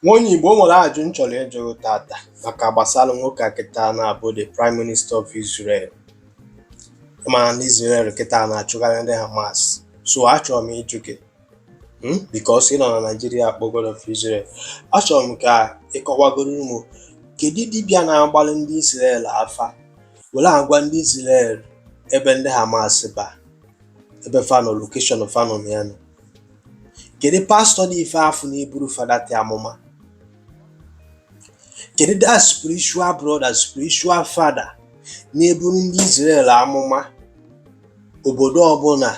Onye Igbo nwere ajụ m chọrọ ịjụ tata maka gbasara nwoke a kịta na-abụ the Prime Minister of Israel. Mana ndị Israel kịta na-achụgharị ndị Hamas. So achọrọ m ịjụ gị because ị nọ na Nigeria akpọ God of Israel. Achọrọ m ka ịkọwagoro ụmụ kedu dibịa na-agbalị ndị Israel afa were agwa ndị Israel ebe ndị Hamas ba ebe fano location fano ya nọ. Kedu pastọ dị ife afụ na-eburu fada te amụma? Kedu that spiritual brother, spiritual father na-eburu ndị Israel amụma obodo ọbụla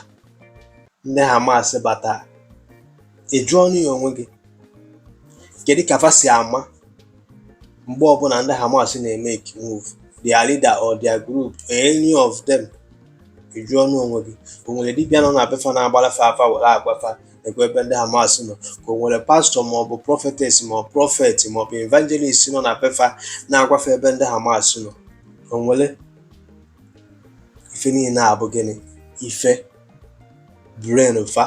ndị Hamas bata? Ị jụọ ọnụ ya onwe gị, kedu ka fa si ama mgbe ọbụla ndị Hamas na-emeke move, their leader or their group, any of them? Ị jụọ ọnụ onwe gị, o nwere dibịa nọ na befa na-agbalafe afa were agwafa ekwe ebe ndị Hamas nọ? Ka o nwere pastọ maọbụ prophetess maọbụ prọfet maọbụ evangelist nọ na befa na-agwafe ebe ndị Hamas nọ? O nwere? Ife niile abụ gịnị? Ife brain fa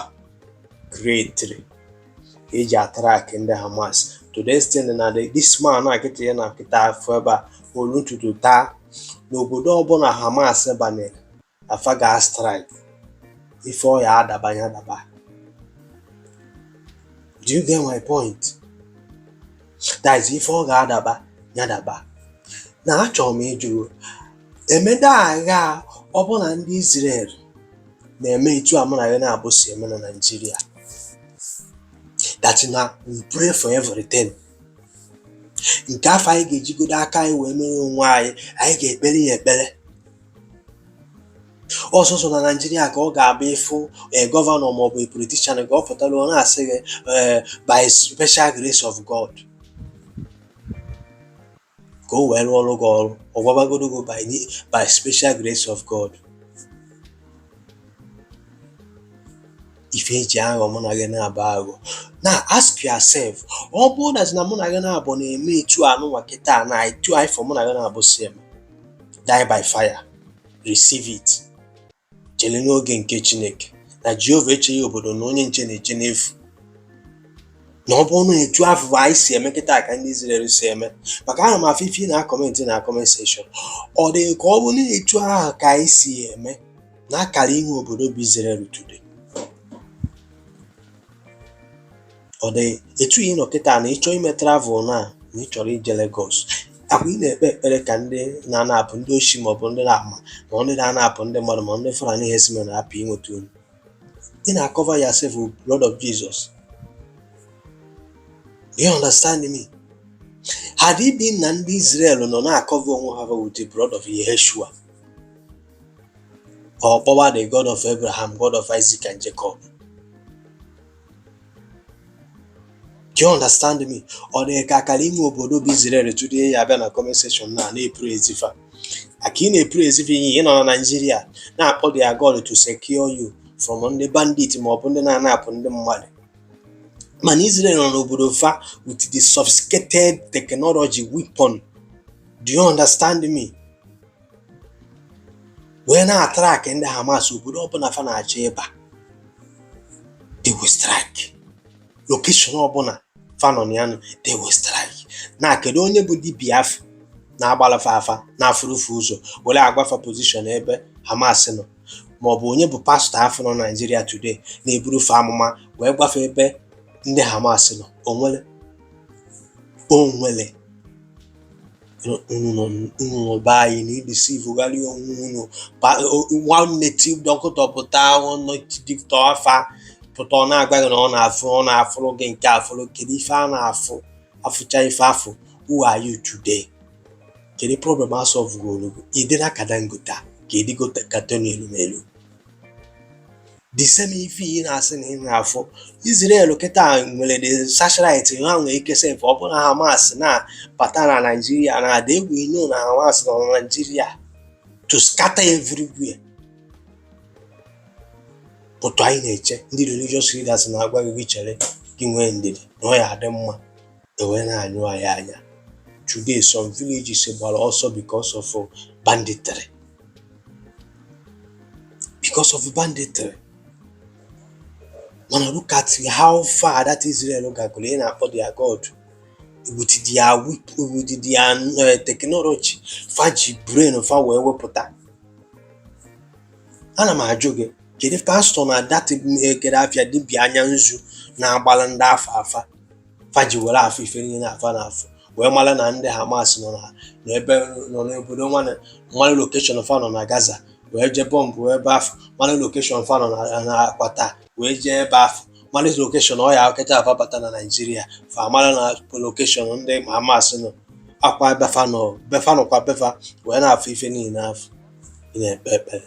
creatri ka eji attract ndị Hamas to the extent na this man na-akịta ya na nkịta afọ ebe a olu ntutu taa n'obodo ọbụla Hamas banyere afa ga strike ife ọ ya adaba ya adaba. Do you get my point? That is ife ọ ga-adaba ya daba. Na achọrọ m ịjụ, emeda agha ọbụna ndị Israel na-eme etu a mụ na ya na-abụ si eme na Nigeria? That na we pray for everything. Nke afọ anyị ga-ejigodo aka anyị wee mere onwe anyị ga-ekpere ya ekpere. Ọsọsọ na Nigeria ka ọ ga-abụ ịfụ gọvanọ maọbụ politician ka ọ pụtara ọ na-asị gị by special grace of God ka o wee rụọ ọrụ gị ọrụ, ọ gwabagodo gị by special grace of God. Ife eji aghọ mụ na gị na-abụ aghọ. Na ask yourself, ọ bụrụ na mụ na gị na-abụ na-eme etu anụnwa kịta na etu anyị fọ mụ na gị na-abụ si eme, die by fire, receive it. Chere n'oge nke Chineke na Jehova echeghị obodo na onye nche na-eche n'efu. Na ọ bụrụ na etu afọ anyị si eme kịta ka ndị Israel si eme, maka ana m afọ ife na kọmentị na comment section, ọ dị ka ọ bụrụ na etu ahụ ka anyị si eme na akara ihu obodo bụ Israel today? Ọ dị etu ị nọ kịta na ịchọ ime travel na ị chọrọ ije Lagos, akwa ị na-ekpe ekpere ka ndị na-anapụ ndị oshi maọbụ ndị na-ama ma ndị na-anapụ ndị mmadụ ma ndị Fulani herdsmen na-apụ inweta unu, ị na-cover yourself with blood of Jesus. You understand me? Had it been na ndị Israel nọ na-akọva onwe ha with the blood of Yeshua or power the God of Abraham, God of Isaac and Jacob? Do you understand me? Ọ dị ka akara ime obodo bụ Israel today ya abịa na comment section na-epraise ife. Aka ị na-epraise ife ị nọ na Nigeria na-akpọ their God to secure you from ndị bandit maọbụ ndị na-anapụ ndị mmadụ. Mana Israel nọ n'obodo fa with the sophisticated technology weapon. Do you understand me? Wee na-attrack ndị Hamas obodo ọbụla fa na-achọ ịba, they will strike. Location ọbụla fanon ya nọ, they will strike. Na kedu onye bụ dibịa afọ na-agbalafa afa na-afụrụfu ụzọ were agwafa position ebe Hamas nọ, maọbụ onye bụ pastọ afọ nọ Nigeria today na-eburufe amụma wee gwafe ebe ndị Hamas nọ? Onwere? Unu be anyị na ideceive gharị onwe unu. One native doctor pụta dictor afa pụta ọ na-agwa gị na ọ na-afụrụ gị nke afụrụ. Kedu ife a na-afụ? Afụcha ife afụ, who are you today? Kedu problem asọvụ gị? Ịdịna ka Dangote ka ịdịgote katọn elumelu. The same ife ị na-asị na ị na-afụ. Israel kịta nwere the satellite ha nwere ike sef ọ bụrụ na Hamas na-bata na Nigeria na ada egwu ino na Hamas nọ na Nigeria to scatter everywhere. Otu anyị na-eche ndị religious leaders na-agwa gị chere gị nwee ndidi na ọ ya adị mma ewee na-anyụ anyị anya. Today some villages gbara ọsọ because of banditry. Because of banditry. Mana look at how far that Israel gagolo na-akpọ their God with their technology fa ji brain fa wee wepụta. Ana m ajụ gị, kedu pastọ na dat ekere afịa dibịa anya nzu na-agbalị ndị afọ afa fa ji were afọ ife niile afa na-afụ wee mara na ndị Hamas n'ebe nọ n'obodo mmanụ lokeshọn fa nọ na Gaza wee jee bọmbụ ebe afọ, mmanụ lokeshọn fa nọ na Akwata wee jee ebe afọ, mmanụ lokeshọn ọya ọkacha afa bata na Naijiria fa mara na lokeshọn ndị Hamas nọ akwa befa nọkwa befa wee na-afụ ife niile afọ. Ị na-ekpe ekpere